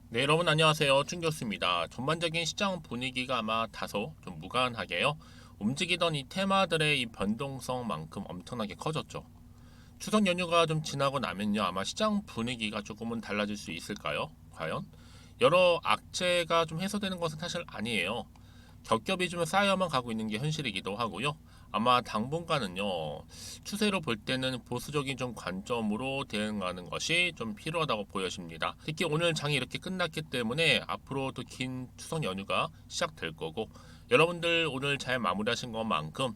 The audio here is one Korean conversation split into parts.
네, 여러분 안녕하세요. 춘교수입니다. 전반적인 시장 분위기가 아마 다소 좀 무관하게요. 움직이던 이 테마들의 이 변동성만큼 엄청나게 커졌죠. 추석 연휴가 좀 지나고 나면요, 아마 시장 분위기가 조금은 달라질 수 있을까요? 과연? 여러 악재가 좀 해소되는 것은 사실 아니에요. 겹겹이 좀 쌓여만 가고 있는 게 현실이기도 하고요. 아마 당분간은요, 추세로 볼 때는 보수적인 좀 관점으로 대응하는 것이 좀 필요하다고 보여집니다. 특히 오늘 장이 이렇게 끝났기 때문에 앞으로도 긴 추석 연휴가 시작될 거고, 여러분들 오늘 잘 마무리하신 것만큼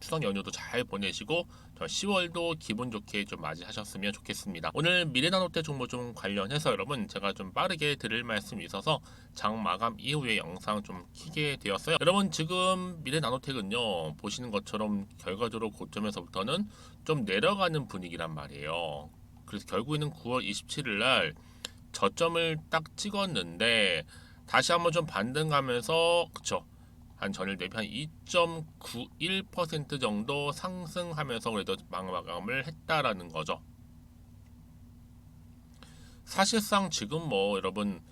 추석 연휴도 잘 보내시고 10월도 기분 좋게 좀 맞이하셨으면 좋겠습니다. 오늘 미래나노테 정보 좀 관련해서 여러분 제가 좀 빠르게 드릴 말씀이 있어서 장 마감 이후에 영상 좀 키게 되었어요. 여러분 지금 미래나노텍은요 보시는 것처럼 결과적으로 고점에서부터는 좀 내려가는 분위기란 말이에요. 그래서 결국에는 9월 27일 날 저점을 딱 찍었는데 다시 한번 좀 반등하면서 그쵸, 한 전일 대비 한 2.91% 정도 상승하면서 그래도 마감을 했다라는 거죠. 사실상 지금 뭐 여러분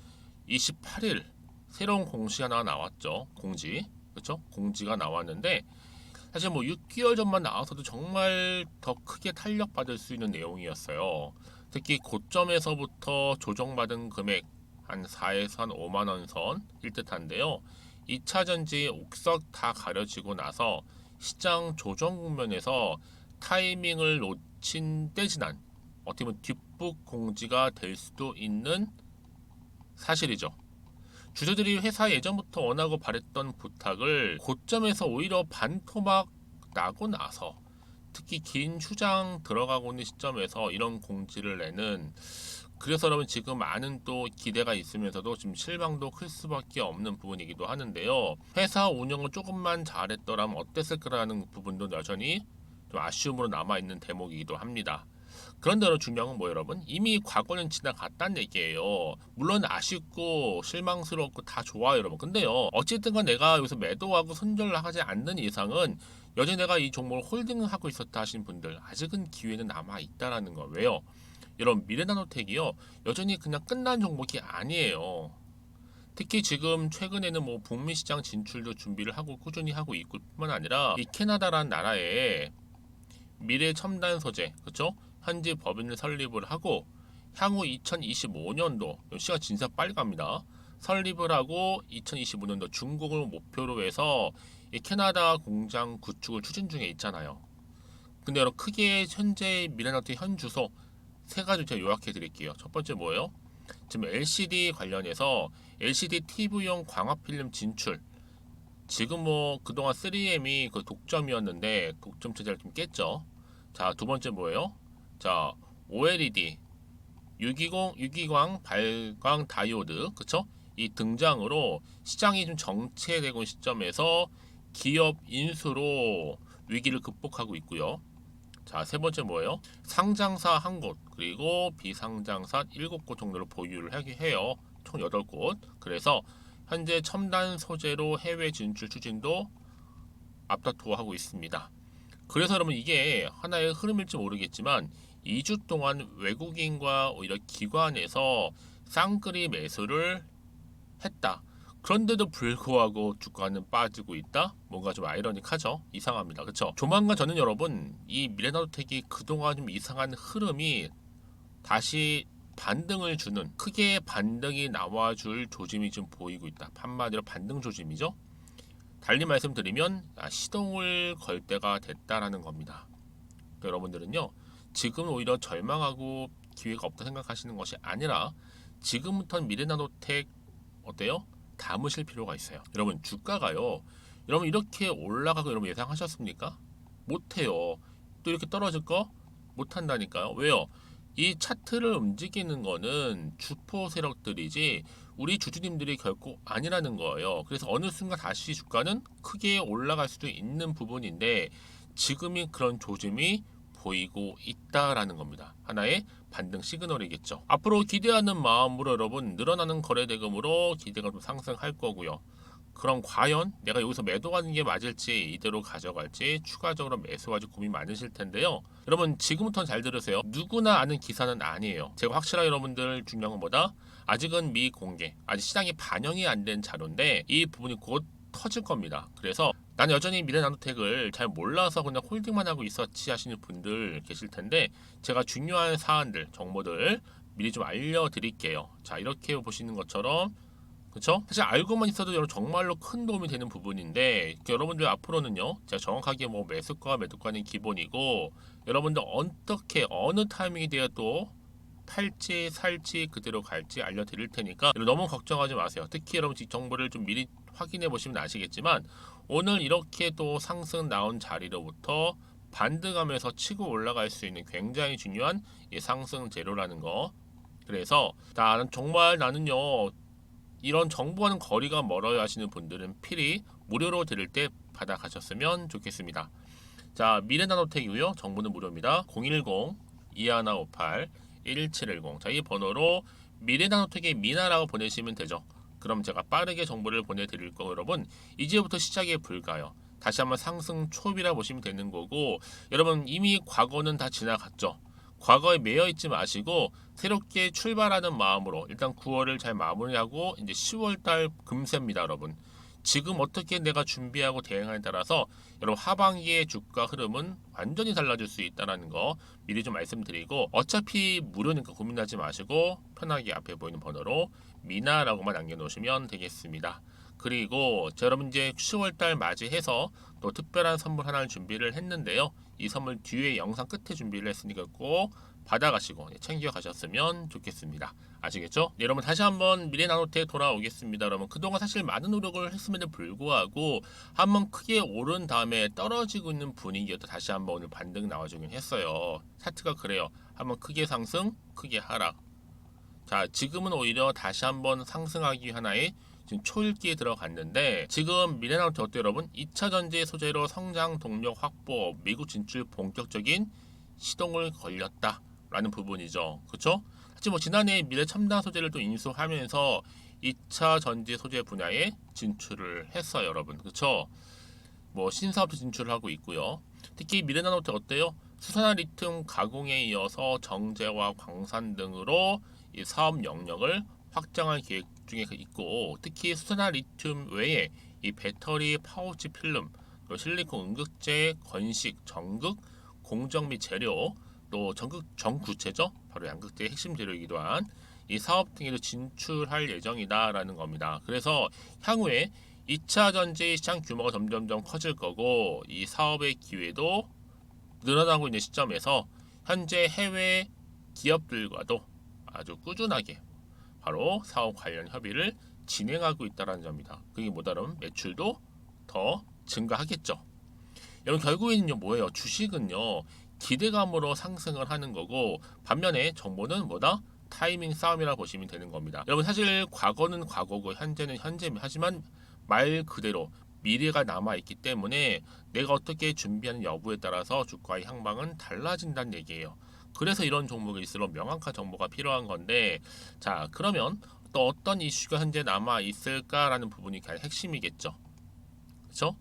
28일 새로운 공시 하나 나왔죠. 공지. 그렇죠? 공지가 나왔는데 사실 뭐 6개월 전만 나와서도 정말 더 크게 탄력받을 수 있는 내용이었어요. 특히 고점에서부터 조정받은 금액 한 4에서 한 5만 원 선일 듯한데요. 2차 전지 옥석 다 가려지고 나서 시장 조정 국면에서 타이밍을 놓친 떼지난 어떻게 보면 뒷북 공지가 될 수도 있는 사실이죠. 주주들이 회사 예전부터 원하고 바랬던 부탁을 고점에서 오히려 반토막 나고 나서 특히 긴 휴장 들어가고 있는 시점에서 이런 공지를 내는, 그래서 여러분 지금 많은 또 기대가 있으면서도 지금 실망도 클 수밖에 없는 부분이기도 하는데요. 회사 운영을 조금만 잘했더라면 어땠을 거라는 부분도 여전히 좀 아쉬움으로 남아있는 대목이기도 합니다. 그런데 중요한 건 뭐 여러분? 이미 과거는 지나갔다는 얘기예요. 물론 아쉽고 실망스럽고 다 좋아요 여러분. 근데요, 어쨌든 간 내가 여기서 매도하고 손절을 하지 않는 이상은 여전히 내가 이 종목을 홀딩하고 있었다 하시는 분들 아직은 기회는 남아있다라는 거. 왜요? 이런 미래나노텍이요 여전히 그냥 끝난 종목이 아니에요. 특히 지금 최근에는 뭐 북미 시장 진출도 준비를 하고 꾸준히 하고 있을 뿐만 아니라 이 캐나다라는 나라에 미래 첨단 소재, 그렇죠? 현지 법인을 설립을 하고 향후 2025년도 시간 진짜 빨리 갑니다. 설립을 하고 2025년도 중국을 목표로 해서 이 캐나다 공장 구축을 추진 중에 있잖아요. 근데 여러분 크게 현재 미래나노텍 현 주소 세 가지 제가 요약해 드릴게요. 첫 번째 뭐예요? 지금 LCD 관련해서 LCD TV용 광학 필름 진출. 지금 뭐 그동안 3M이 그 독점이었는데 독점 체제를 좀 깼죠. 자, 두 번째 뭐예요? 자, OLED 유기광 발광 다이오드, 그쵸? 이 등장으로 시장이 좀 정체되고 있는 시점에서 기업 인수로 위기를 극복하고 있고요. 자, 세 번째 뭐예요? 상장사 한 곳, 그리고 비상장사 7곳 정도를 보유를 하게 해요. 총 8곳. 그래서 현재 첨단 소재로 해외 진출 추진도 앞다투어 하고 있습니다. 그래서 여러분 이게 하나의 흐름일지 모르겠지만 2주 동안 외국인과 오히려 기관에서 쌍끌이 매수를 했다. 그런데도 불구하고 주가는 빠지고 있다? 뭔가 좀 아이러니하죠? 이상합니다. 그쵸? 조만간 저는 여러분 이 미래나노텍이 그동안 좀 이상한 흐름이 다시 반등을 주는, 크게 반등이 나와줄 조짐이 좀 보이고 있다. 한마디로 반등 조짐이죠. 달리 말씀드리면 시동을 걸 때가 됐다라는 겁니다. 그러니까 여러분들은요 지금 오히려 절망하고 기회가 없다 생각하시는 것이 아니라 지금부터는 미래나노텍 어때요? 담으실 필요가 있어요. 여러분 주가가요 여러분 이렇게 올라가고 여러분 예상하셨습니까? 못해요. 또 이렇게 떨어질 거 못한다니까요. 왜요? 이 차트를 움직이는 거는 주포 세력들이지 우리 주주님들이 결코 아니라는 거예요. 그래서 어느 순간 다시 주가는 크게 올라갈 수도 있는 부분인데 지금이 그런 조짐이 보이고 있다라는 겁니다. 하나의 반등 시그널이겠죠. 앞으로 기대하는 마음으로 여러분 늘어나는 거래 대금으로 기대가 좀 상승할 거고요. 그럼 과연 내가 여기서 매도하는 게 맞을지 이대로 가져갈지 추가적으로 매수할지 고민 많으실 텐데요. 여러분 지금부터 잘 들으세요. 누구나 아는 기사는 아니에요. 제가 확실하게 여러분들 중요한 건 뭐다? 아직은 미공개, 아직 시장에 반영이 안 된 자료인데 이 부분이 곧 터질 겁니다. 그래서 나는 여전히 미래나노텍을 잘 몰라서 그냥 홀딩만 하고 있었지 하시는 분들 계실 텐데 제가 중요한 사안들, 정보들 미리 좀 알려드릴게요. 자, 이렇게 보시는 것처럼 그렇죠? 사실 알고만 있어도 여러분 정말로 큰 도움이 되는 부분인데 여러분들 앞으로는요, 제가 정확하게 뭐 매수가 매도가는 기본이고 여러분들 어떻게 어느 타이밍에 대해 또 팔지 살지 그대로 갈지 알려드릴 테니까 너무 걱정하지 마세요. 특히 여러분 정보를 좀 미리 확인해 보시면 아시겠지만 오늘 이렇게 또 상승 나온 자리로부터 반등하면서 치고 올라갈 수 있는 굉장히 중요한 이 상승 재료라는 거. 그래서 나는요 이런 정보와는 거리가 멀어요 하시는 분들은 필히 무료로 드릴 때 받아가셨으면 좋겠습니다. 자, 미래나노텍이고요. 정보는 무료입니다. 010-2158-1710. 자, 이 번호로 미래나노텍의 미나라고 보내시면 되죠. 그럼 제가 빠르게 정보를 보내드릴 거고 여러분 이제부터 시작에 불과요. 다시 한번 상승 초비라 보시면 되는 거고 여러분 이미 과거는 다 지나갔죠. 과거에 매여 있지 마시고 새롭게 출발하는 마음으로 일단 9월을 잘 마무리하고 이제 10월 달 금세입니다, 여러분. 지금 어떻게 내가 준비하고 대응하에 따라서 여러분 하반기의 주가 흐름은 완전히 달라질 수 있다는 거 미리 좀 말씀드리고 어차피 무료니까 고민하지 마시고 편하게 앞에 보이는 번호로 미나라고만 남겨놓으시면 되겠습니다. 그리고 여러분 이제 10월달 맞이해서 또 특별한 선물 하나를 준비를 했는데요. 이 선물 뒤에 영상 끝에 준비를 했으니까 꼭 받아가시고 챙겨가셨으면 좋겠습니다. 아시겠죠? 네, 여러분 다시 한번 미래나노텍 돌아오겠습니다. 여러분 그동안 사실 많은 노력을 했음에도 불구하고 한번 크게 오른 다음에 떨어지고 있는 분위기였다 다시 한번 오늘 반등 나와주긴 했어요. 차트가 그래요. 한번 크게 상승, 크게 하락. 자, 지금은 오히려 다시 한번 상승하기 하나의 지금 초읽기에 들어갔는데 지금 미래나노텍 어때요 여러분? 2차 전지 소재로 성장 동력 확보, 미국 진출 본격적인 시동을 걸렸다 라는 부분이죠. 그렇죠? 하지만 지난해 미래 첨단 소재를 또 인수하면서 2차 전지 소재 분야에 진출을 했어요 여러분. 그렇죠? 뭐 신사업도 진출을 하고 있고요. 특히 미래나노텍 어때요? 수산화 리튬 가공에 이어서 정제와 광산 등으로 이 사업 영역을 확장할 계획 중에 있고 특히 수산화 리튬 외에 이 배터리 파우치 필름, 또 실리콘 응급제, 건식, 전극, 공정 및 재료, 또 전구체죠. 바로 양극재의 핵심 재료이기도 한 이 사업 등에도 진출할 예정이다라는 겁니다. 그래서 향후에 2차 전지 시장 규모가 점점점 커질 거고 이 사업의 기회도 늘어나고 있는 시점에서 현재 해외 기업들과도 아주 꾸준하게 바로 사업 관련 협의를 진행하고 있다는 점입니다. 그게 뭐다름 매출도 더 증가하겠죠. 여러분 결국에는요 뭐예요? 주식은요 기대감으로 상승을 하는 거고 반면에 정보는 뭐다? 타이밍 싸움이라 보시면 되는 겁니다. 여러분 사실 과거는 과거고 현재는 현재 하지만 말 그대로 미래가 남아 있기 때문에 내가 어떻게 준비하는 여부에 따라서 주가의 향방은 달라진다는 얘기예요. 그래서 이런 종목일수록 명확한 정보가 필요한 건데 자 그러면 또 어떤 이슈가 현재 남아 있을까라는 부분이 가장 핵심이겠죠. 그렇죠?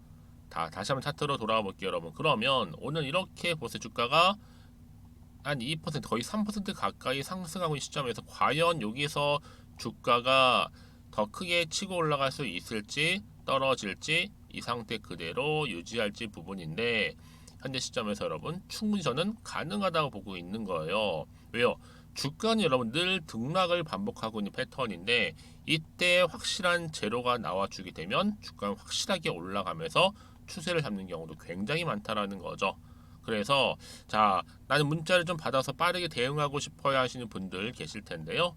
다시 한번 차트로 돌아가 볼게요 여러분. 그러면 오늘 이렇게 보세 주가가 한 2% 거의 3% 가까이 상승하고 있는 시점에서 과연 여기서 주가가 더 크게 치고 올라갈 수 있을지 떨어질지 이 상태 그대로 유지할지 부분인데 현재 시점에서 여러분 충분히 저는 가능하다고 보고 있는 거예요. 왜요? 주가는 여러분 늘 등락을 반복하고 있는 패턴인데 이때 확실한 재료가 나와주게 되면 주가는 확실하게 올라가면서 추세를 잡는 경우도 굉장히 많다라는 거죠. 그래서 자 나는 문자를 좀 받아서 빠르게 대응하고 싶어야 하시는 분들 계실 텐데요.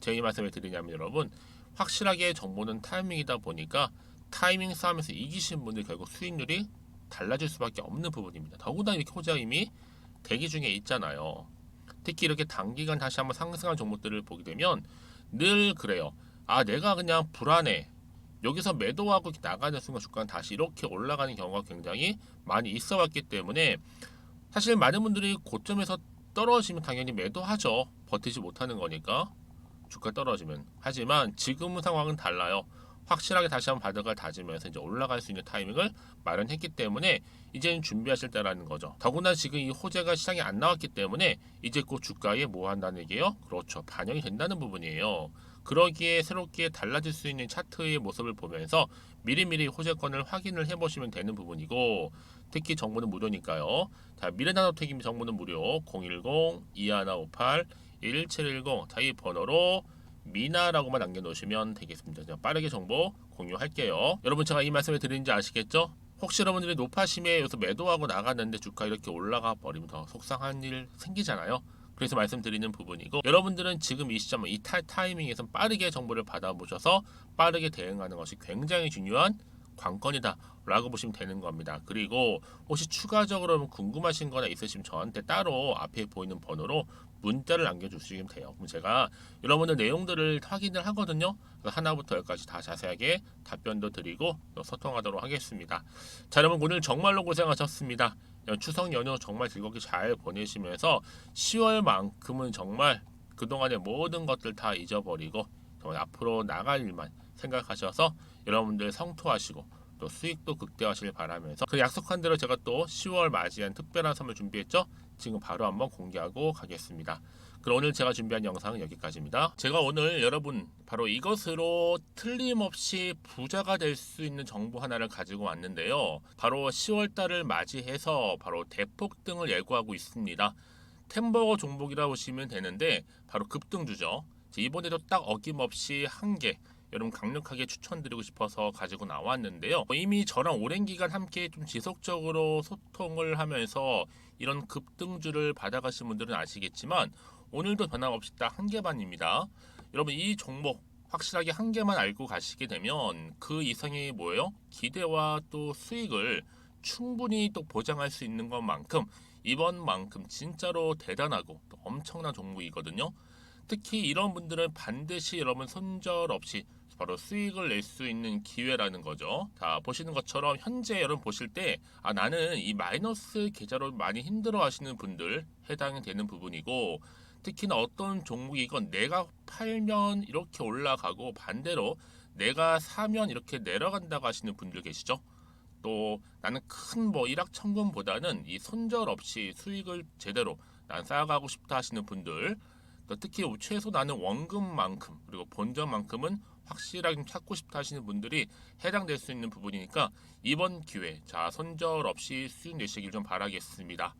제 이 말씀을 드리냐면 여러분 확실하게 정보는 타이밍이다 보니까 타이밍 싸움에서 이기신 분들 결국 수익률이 달라질 수밖에 없는 부분입니다. 더구나 이렇게 호재가 이미 대기 중에 있잖아요. 특히 이렇게 단기간 다시 한번 상승한 종목들을 보게 되면 늘 그래요. 아 내가 그냥 불안해. 여기서 매도하고 나가는 순간 주가는 다시 이렇게 올라가는 경우가 굉장히 많이 있어 왔기 때문에 사실 많은 분들이 고점에서 떨어지면 당연히 매도하죠. 버티지 못하는 거니까 주가 떨어지면. 하지만 지금 상황은 달라요. 확실하게 다시 한번 바닥을 다지면서 이제 올라갈 수 있는 타이밍을 마련했기 때문에 이제는 준비하실 때라는 거죠. 더구나 지금 이 호재가 시장에 안 나왔기 때문에 이제 곧 주가에 뭐 한다는 얘기예요? 그렇죠. 반영이 된다는 부분이에요. 그러기에 새롭게 달라질 수 있는 차트의 모습을 보면서 미리미리 호재권을 확인을 해보시면 되는 부분이고, 특히 정보는 무료니까요. 자, 미래나노텍임 정보는 무료 010-2158-1710 자, 이 번호로 미나라고만 남겨놓으시면 되겠습니다. 제가 빠르게 정보 공유할게요. 여러분, 제가 이 말씀을 드리는지 아시겠죠? 혹시 여러분들이 노파심에 여기서 매도하고 나갔는데 주가 이렇게 올라가 버리면 더 속상한 일 생기잖아요. 그래서 말씀드리는 부분이고, 여러분들은 지금 이 시점, 이 타이밍에서 빠르게 정보를 받아보셔서 빠르게 대응하는 것이 굉장히 중요한 관건이다 라고 보시면 되는 겁니다. 그리고 혹시 추가적으로 궁금하신 거나 있으시면 저한테 따로 앞에 보이는 번호로 문자를 남겨주시면 돼요. 그럼 제가 여러분들 내용들을 확인을 하거든요. 하나부터 열까지 다 자세하게 답변도 드리고 또 소통하도록 하겠습니다. 자, 여러분, 오늘 정말로 고생하셨습니다. 추석 연휴 정말 즐겁게 잘 보내시면서 10월만큼은 정말 그동안의 모든 것들 다 잊어버리고 정말 앞으로 나갈 일만 생각하셔서 여러분들 성투하시고 또 수익도 극대화하시길 바라면서, 그 약속한 대로 제가 또 10월 맞이한 특별한 선물 준비했죠. 지금 바로 한번 공개하고 가겠습니다. 그럼 오늘 제가 준비한 영상은 여기까지입니다. 제가 오늘 여러분 바로 이것으로 틀림없이 부자가 될 수 있는 정보 하나를 가지고 왔는데요. 바로 10월 달을 맞이해서 바로 대폭등을 예고하고 있습니다. 템버거 종목이라 보시면 되는데 바로 급등주죠. 이번에도 딱 어김없이 한 개 여러분 강력하게 추천드리고 싶어서 가지고 나왔는데요. 이미 저랑 오랜 기간 함께 좀 지속적으로 소통을 하면서 이런 급등주를 받아가신 분들은 아시겠지만 오늘도 변함없이 딱 한 개만입니다. 여러분, 이 종목 확실하게 한 개만 알고 가시게 되면 그 이상의 뭐예요? 기대와 또 수익을 충분히 또 보장할 수 있는 것만큼 이번만큼 진짜로 대단하고 또 엄청난 종목이거든요. 특히 이런 분들은 반드시 여러분 손절 없이 바로 수익을 낼 수 있는 기회라는 거죠. 자, 보시는 것처럼 현재 여러분 보실 때 나는 이 마이너스 계좌로 많이 힘들어 하시는 분들 해당이 되는 부분이고, 특히나 어떤 종목이건 내가 팔면 이렇게 올라가고 반대로 내가 사면 이렇게 내려간다고 하시는 분들 계시죠. 또 나는 큰 뭐 일확천금보다는 이 손절 없이 수익을 제대로 난 쌓아가고 싶다 하시는 분들, 또 특히 최소 나는 원금만큼 그리고 본전만큼은 확실하게 찾고 싶다 하시는 분들이 해당될 수 있는 부분이니까 이번 기회 자 손절 없이 수익 내시길 좀 바라겠습니다.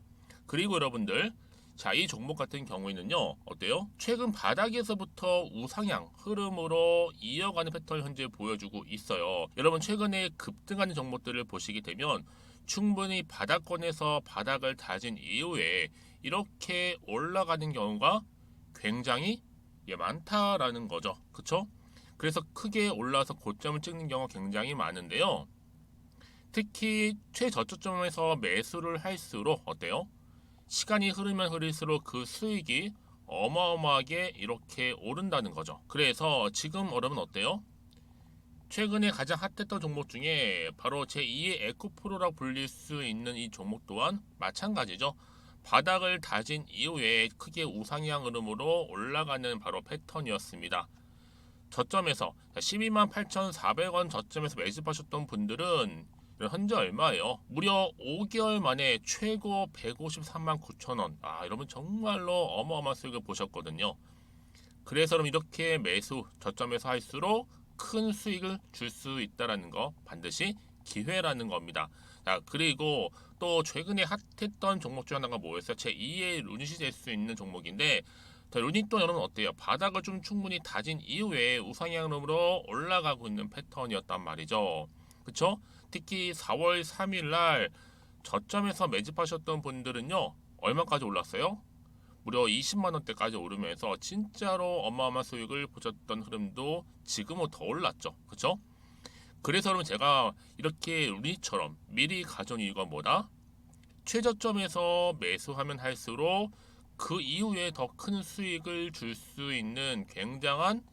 그리고 여러분들, 자, 이 종목 같은 경우에는요 어때요? 최근 바닥에서부터 우상향 흐름으로 이어가는 패턴을 현재 보여주고 있어요. 여러분, 최근에 급등하는 종목들을 보시게 되면 충분히 바닥권에서 바닥을 다진 이후에 이렇게 올라가는 경우가 굉장히 많다라는 거죠. 그쵸? 그래서 크게 올라서 고점을 찍는 경우가 굉장히 많은데요. 특히 최저점에서 매수를 할수록 어때요? 시간이 흐르면 흐를수록 그 수익이 어마어마하게 이렇게 오른다는 거죠. 그래서 지금 여러분 어때요? 최근에 가장 핫했던 종목 중에 바로 제2의 에코프로라고 불릴 수 있는 이 종목 또한 마찬가지죠. 바닥을 다진 이후에 크게 우상향 흐름으로 올라가는 바로 패턴이었습니다. 저점에서 128,400원 저점에서 매집하셨던 분들은 현재 얼마예요? 무려 5개월 만에 최고 153만 9천원. 여러분 정말로 어마어마한 수익을 보셨거든요. 그래서 그럼 이렇게 매수 저점에서 할수록 큰 수익을 줄 수 있다는 거 반드시 기회라는 겁니다. 자, 그리고 또 최근에 핫했던 종목 중 하나가 뭐였어요? 제2의 루닛이 될 수 있는 종목인데, 자, 루닛도 여러분 어때요? 바닥을 좀 충분히 다진 이후에 우상향으로 올라가고 있는 패턴이었단 말이죠. 그쵸? 특히 4월 3일 날 저점에서 매집하셨던 분들은요 얼마까지 올랐어요? 무려 20만원대까지 오르면서 진짜로 어마어마한 수익을 보셨던 흐름도 지금은 더 올랐죠. 그쵸? 그래서 여러분 제가 이렇게 루닛처럼 미리 가져온 이유가 뭐다? 최저점에서 매수하면 할수록 그 이후에 더 큰 수익을 줄 수 있는 굉장한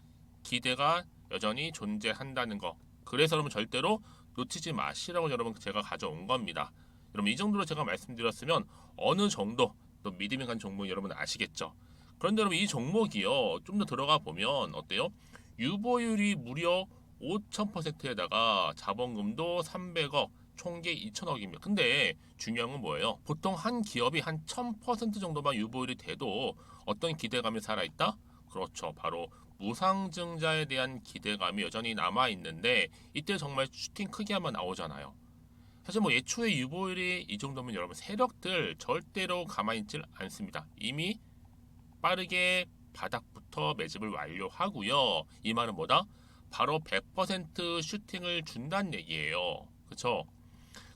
기대가 여전히 존재한다는 거. 그래서 여러분 절대로 놓치지 마시라고 여러분 제가 가져온 겁니다. 여러분 이 정도로 제가 말씀드렸으면 어느 정도 또 믿음이 간 종목 여러분 아시겠죠? 그런데 여러분 이 종목이요 좀 더 들어가 보면 어때요? 유보율이 무려 5,000%에다가 자본금도 300억, 총계 2천억입니다. 근데 중요한 건 뭐예요? 보통 한 기업이 한 1000% 정도만 유보율이 돼도 어떤 기대감이 살아있다? 그렇죠. 바로 무상증자에 대한 기대감이 여전히 남아있는데 이때 정말 슈팅 크게 한번 나오잖아요. 사실 뭐 예초에 유보율이 이 정도면 여러분 세력들 절대로 가만히 있질 않습니다. 이미 빠르게 바닥부터 매집을 완료하고요. 이 말은 뭐다? 바로 100% 슈팅을 준다는 얘기예요. 그렇죠?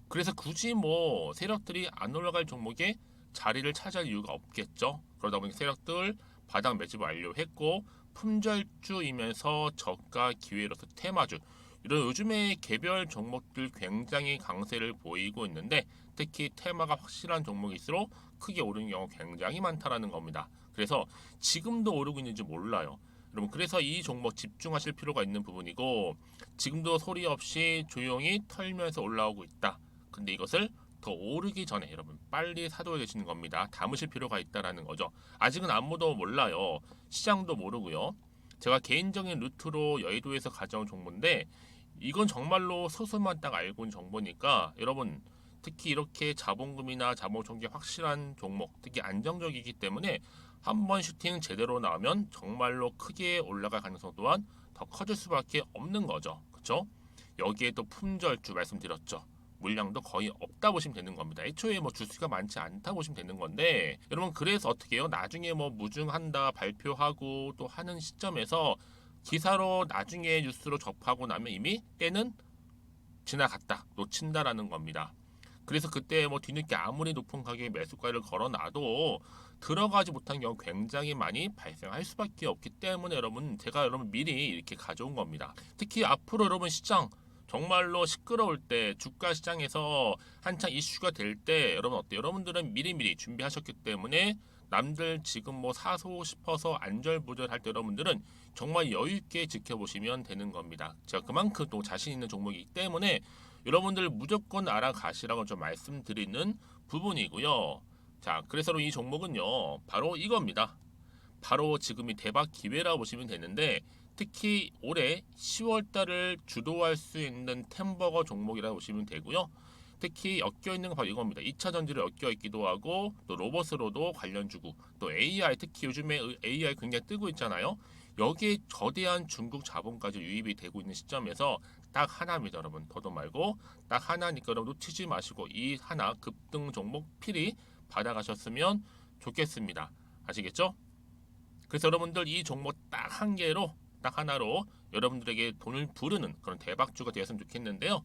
그래서 굳이 뭐 세력들이 안 올라갈 종목에 자리를 차지할 이유가 없겠죠. 그러다 보니 세력들 바닥 매집 완료했고 품절주이면서 저가 기회로서 테마주 이런 요즘에 개별 종목들 굉장히 강세를 보이고 있는데 특히 테마가 확실한 종목일수록 크게 오르는 경우 굉장히 많다라는 겁니다. 그래서 지금도 오르고 있는지 몰라요. 여러분 그래서 이 종목 집중하실 필요가 있는 부분이고 지금도 소리 없이 조용히 털면서 올라오고 있다. 근데 이것을 더 오르기 전에 여러분 빨리 사둬야 되시는 겁니다. 담으실 필요가 있다라는 거죠. 아직은 아무도 몰라요. 시장도 모르고요. 제가 개인적인 루트로 여의도에서 가져온 정보인데 이건 정말로 소수만 딱 알고 있는 정보니까 여러분 특히 이렇게 자본금이나 자본총계 확실한 종목 특히 안정적이기 때문에 한번 슈팅 제대로 나오면 정말로 크게 올라갈 가능성 또한 더 커질 수밖에 없는 거죠. 그렇죠? 여기에 또 품절주 말씀드렸죠. 물량도 거의 없다 보시면 되는 겁니다. 애초에 뭐 주수가 많지 않다 보시면 되는 건데 여러분 그래서 어떻게 해요? 나중에 뭐 무증한다 발표하고 또 하는 시점에서 기사로 나중에 뉴스로 접하고 나면 이미 때는 지나갔다 놓친다라는 겁니다. 그래서 그때 뭐 뒤늦게 아무리 높은 가격에 매수가를 걸어놔도 들어가지 못한 경우 굉장히 많이 발생할 수밖에 없기 때문에 여러분 제가 여러분 미리 이렇게 가져온 겁니다. 특히 앞으로 여러분 시장 정말로 시끄러울 때 주가 시장에서 한창 이슈가 될 때 여러분 어때요? 여러분들은 미리미리 준비하셨기 때문에 남들 지금 뭐 사고 싶어서 안절부절할 때 여러분들은 정말 여유 있게 지켜보시면 되는 겁니다. 제가 그만큼 또 자신 있는 종목이기 때문에 여러분들 무조건 알아가시라고 좀 말씀드리는 부분이고요. 자, 그래서 이 종목은요, 바로 이겁니다. 바로 지금이 대박 기회라 보시면 되는데 특히 올해 10월 달을 주도할 수 있는 템버거 종목이라고 보시면 되고요. 특히 엮여 있는 건 바로 이겁니다. 2차 전지로 엮여 있기도 하고 또 로봇으로도 관련 주고 또 AI 특히 요즘에 AI 굉장히 뜨고 있잖아요. 여기에 거대한 중국 자본까지 유입이 되고 있는 시점에서 딱 하나입니다, 여러분. 더도 말고 딱 하나니까 여러분 놓치지 마시고 이 하나 급등 종목 필히 받아가셨으면 좋겠습니다. 아시겠죠? 그래서 여러분들 이 종목 딱 한 개로 딱 하나로 여러분들에게 돈을 부르는 그런 대박주가 되었으면 좋겠는데요.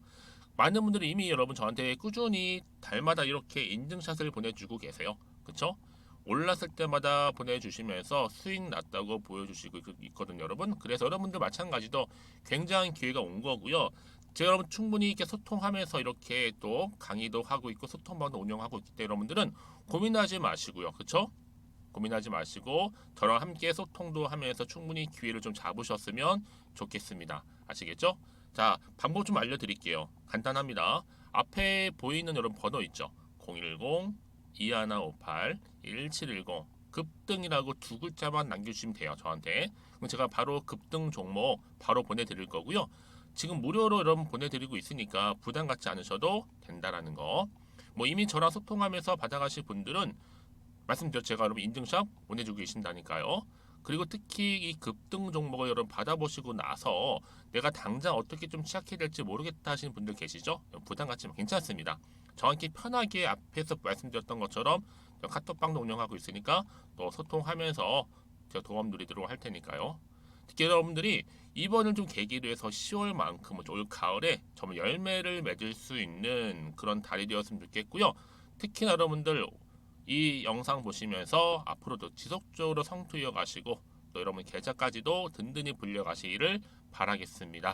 많은 분들이 이미 여러분 저한테 꾸준히 달마다 이렇게 인증샷을 보내주고 계세요. 그쵸? 올랐을 때마다 보내주시면서 수익 났다고 보여주시고 있거든요, 여러분. 그래서 여러분들 마찬가지도 굉장한 기회가 온 거고요. 제가 여러분 충분히 이렇게 소통하면서 이렇게 또 강의도 하고 있고 소통방도 운영하고 있기 때문에 여러분들은 고민하지 마시고요. 그쵸? 고민하지 마시고 저랑 함께 소통도 하면서 충분히 기회를 좀 잡으셨으면 좋겠습니다. 아시겠죠? 자, 방법 좀 알려드릴게요. 간단합니다. 앞에 보이는 여러분 번호 있죠? 010-2158-1710 급등이라고 두 글자만 남겨주시면 돼요. 저한테. 그럼 제가 바로 급등 종목 바로 보내드릴 거고요. 지금 무료로 여러분 보내드리고 있으니까 부담 갖지 않으셔도 된다라는 거. 뭐 이미 저랑 소통하면서 받아가실 분들은 말씀드렸죠. 제가 여러분 인증샷 보내주고 계신다니까요. 그리고 특히 이 급등 종목을 여러분 받아보시고 나서 내가 당장 어떻게 좀 시작해야 될지 모르겠다 하시는 분들 계시죠? 부담 갖지만 괜찮습니다. 저한테 편하게 앞에서 말씀드렸던 것처럼 카톡방도 운영하고 있으니까 또 소통하면서 제가 도움 드리도록 할 테니까요. 특히 여러분들이 이번을 좀 계기로 해서 10월만큼은 올 가을에 정말 열매를 맺을 수 있는 그런 달이 되었으면 좋겠고요. 특히나 여러분들 이 영상 보시면서 앞으로도 지속적으로 성투 이어가시고 또 여러분 계좌까지도 든든히 불려가시기를 바라겠습니다.